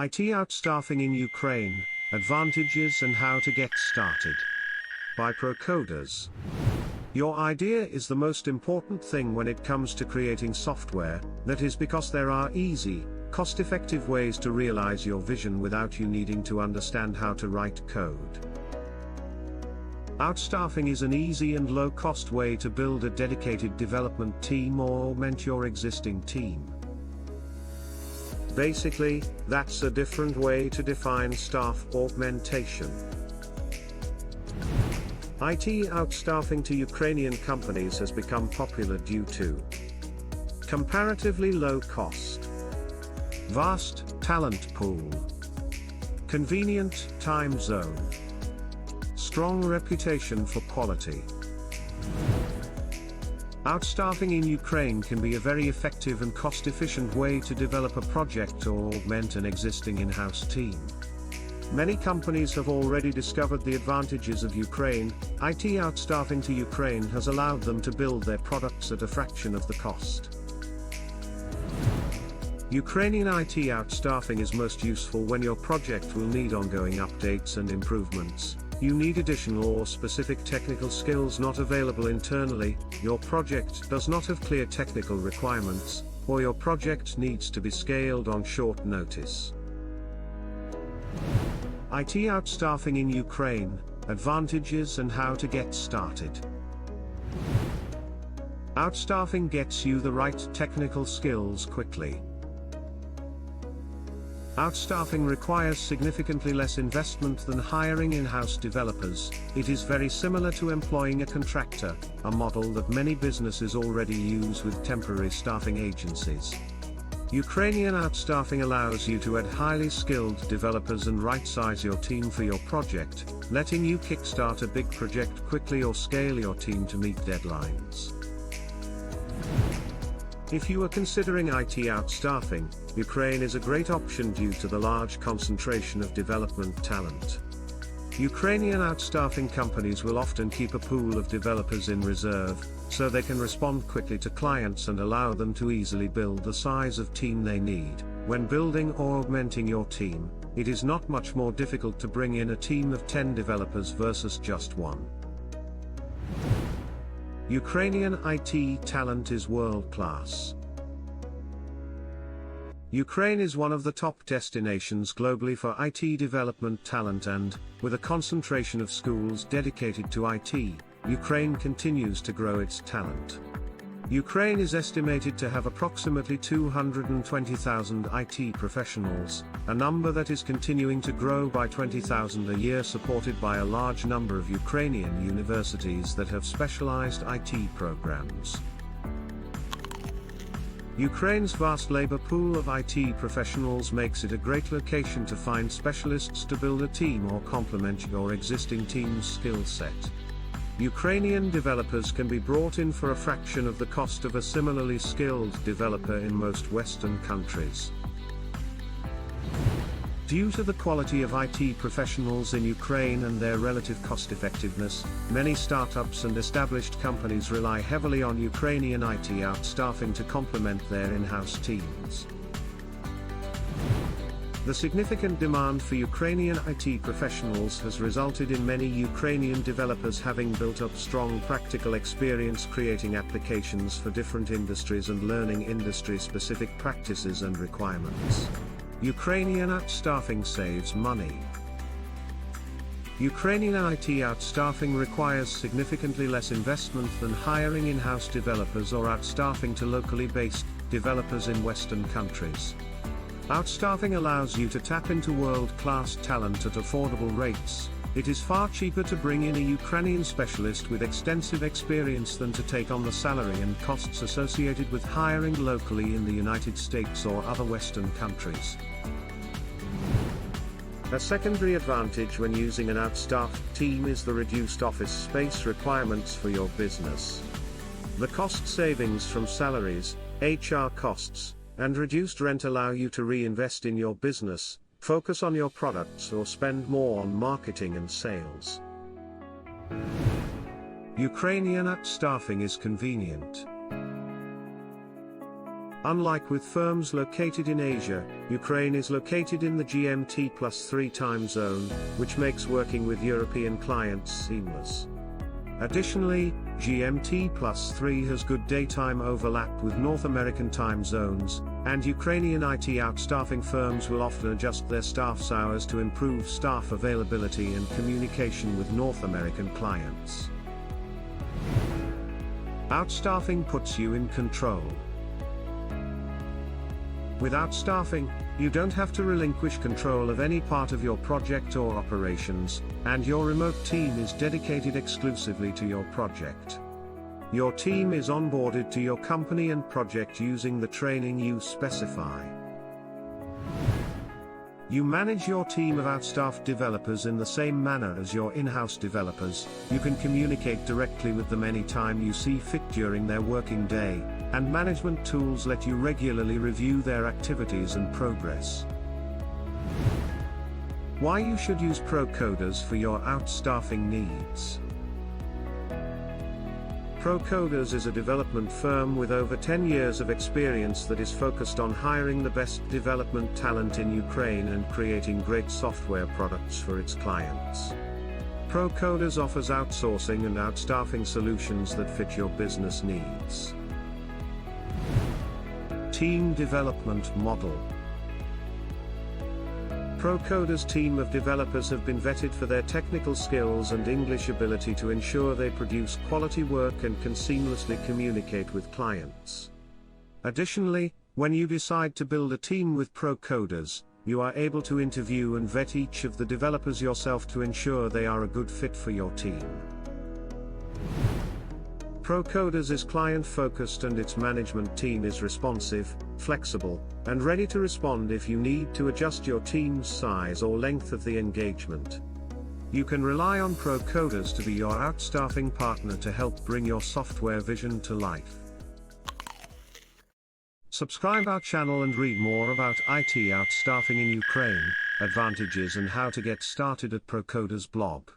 IT outstaffing in Ukraine, advantages and how to get started. By ProCoders. Your idea is the most important thing when it comes to creating software, that is because there are easy, cost-effective ways to realize your vision without you needing to understand how to write code. Outstaffing is an easy and low-cost way to build a dedicated development team or augment your existing team. Basically, that's a different way to define staff augmentation. IT outstaffing to Ukrainian companies has become popular due to comparatively low cost, vast talent pool, convenient time zone, strong reputation for quality. Outstaffing in Ukraine can be a very effective and cost-efficient way to develop a project or augment an existing in-house team. Many companies have already discovered the advantages of Ukraine. IT outstaffing to Ukraine has allowed them to build their products at a fraction of the cost. Ukrainian IT outstaffing is most useful when your project will need ongoing updates and improvements. You need additional or specific technical skills not available internally, your project does not have clear technical requirements, or your project needs to be scaled on short notice. IT outstaffing in Ukraine, advantages and how to get started. Outstaffing gets you the right technical skills quickly. Outstaffing requires significantly less investment than hiring in-house developers. It is very similar to employing a contractor, a model that many businesses already use with temporary staffing agencies. Ukrainian outstaffing allows you to add highly skilled developers and right-size your team for your project, letting you kickstart a big project quickly or scale your team to meet deadlines. If you are considering IT outstaffing, Ukraine is a great option due to the large concentration of development talent. Ukrainian outstaffing companies will often keep a pool of developers in reserve, so they can respond quickly to clients and allow them to easily build the size of team they need. When building or augmenting your team, it is not much more difficult to bring in a team of 10 developers versus just one. Ukrainian IT talent is world-class. Ukraine is one of the top destinations globally for IT development talent and, with a concentration of schools dedicated to IT, Ukraine continues to grow its talent. Ukraine is estimated to have approximately 220,000 IT professionals, a number that is continuing to grow by 20,000 a year, supported by a large number of Ukrainian universities that have specialized IT programs. Ukraine's vast labor pool of IT professionals makes it a great location to find specialists to build a team or complement your existing team's skill set. Ukrainian developers can be brought in for a fraction of the cost of a similarly skilled developer in most Western countries. Due to the quality of IT professionals in Ukraine and their relative cost-effectiveness, many startups and established companies rely heavily on Ukrainian IT outstaffing to complement their in-house teams. The significant demand for Ukrainian IT professionals has resulted in many Ukrainian developers having built up strong practical experience creating applications for different industries and learning industry-specific practices and requirements. Ukrainian outstaffing saves money. Ukrainian IT outstaffing requires significantly less investment than hiring in-house developers or outstaffing to locally based developers in Western countries. Outstaffing allows you to tap into world-class talent at affordable rates. It is far cheaper to bring in a Ukrainian specialist with extensive experience than to take on the salary and costs associated with hiring locally in the United States or other Western countries. A secondary advantage when using an outstaffed team is the reduced office space requirements for your business. The cost savings from salaries, HR costs, and reduced rent allow you to reinvest in your business, focus on your products or spend more on marketing and sales. Ukrainian outstaffing is convenient. Unlike with firms located in Asia, Ukraine is located in the GMT+3 time zone, which makes working with European clients seamless. Additionally, GMT+3 has good daytime overlap with North American time zones, and Ukrainian IT outstaffing firms will often adjust their staff's hours to improve staff availability and communication with North American clients. Outstaffing puts you in control. With outstaffing, you don't have to relinquish control of any part of your project or operations, and your remote team is dedicated exclusively to your project. Your team is onboarded to your company and project using the training you specify. You manage your team of outstaffed developers in the same manner as your in-house developers. You can communicate directly with them anytime you see fit during their working day, and management tools let you regularly review their activities and progress. Why you should use ProCoders for your outstaffing needs. ProCoders is a development firm with over 10 years of experience that is focused on hiring the best development talent in Ukraine and creating great software products for its clients. ProCoders offers outsourcing and outstaffing solutions that fit your business needs. Team Development Model. ProCoders' team of developers have been vetted for their technical skills and English ability to ensure they produce quality work and can seamlessly communicate with clients. Additionally, when you decide to build a team with ProCoders, you are able to interview and vet each of the developers yourself to ensure they are a good fit for your team. ProCoders is client-focused and its management team is responsive, flexible, and ready to respond if you need to adjust your team's size or length of the engagement. You can rely on ProCoders to be your outstaffing partner to help bring your software vision to life. Subscribe our channel and read more about IT outstaffing in Ukraine, advantages and how to get started at ProCoders blog.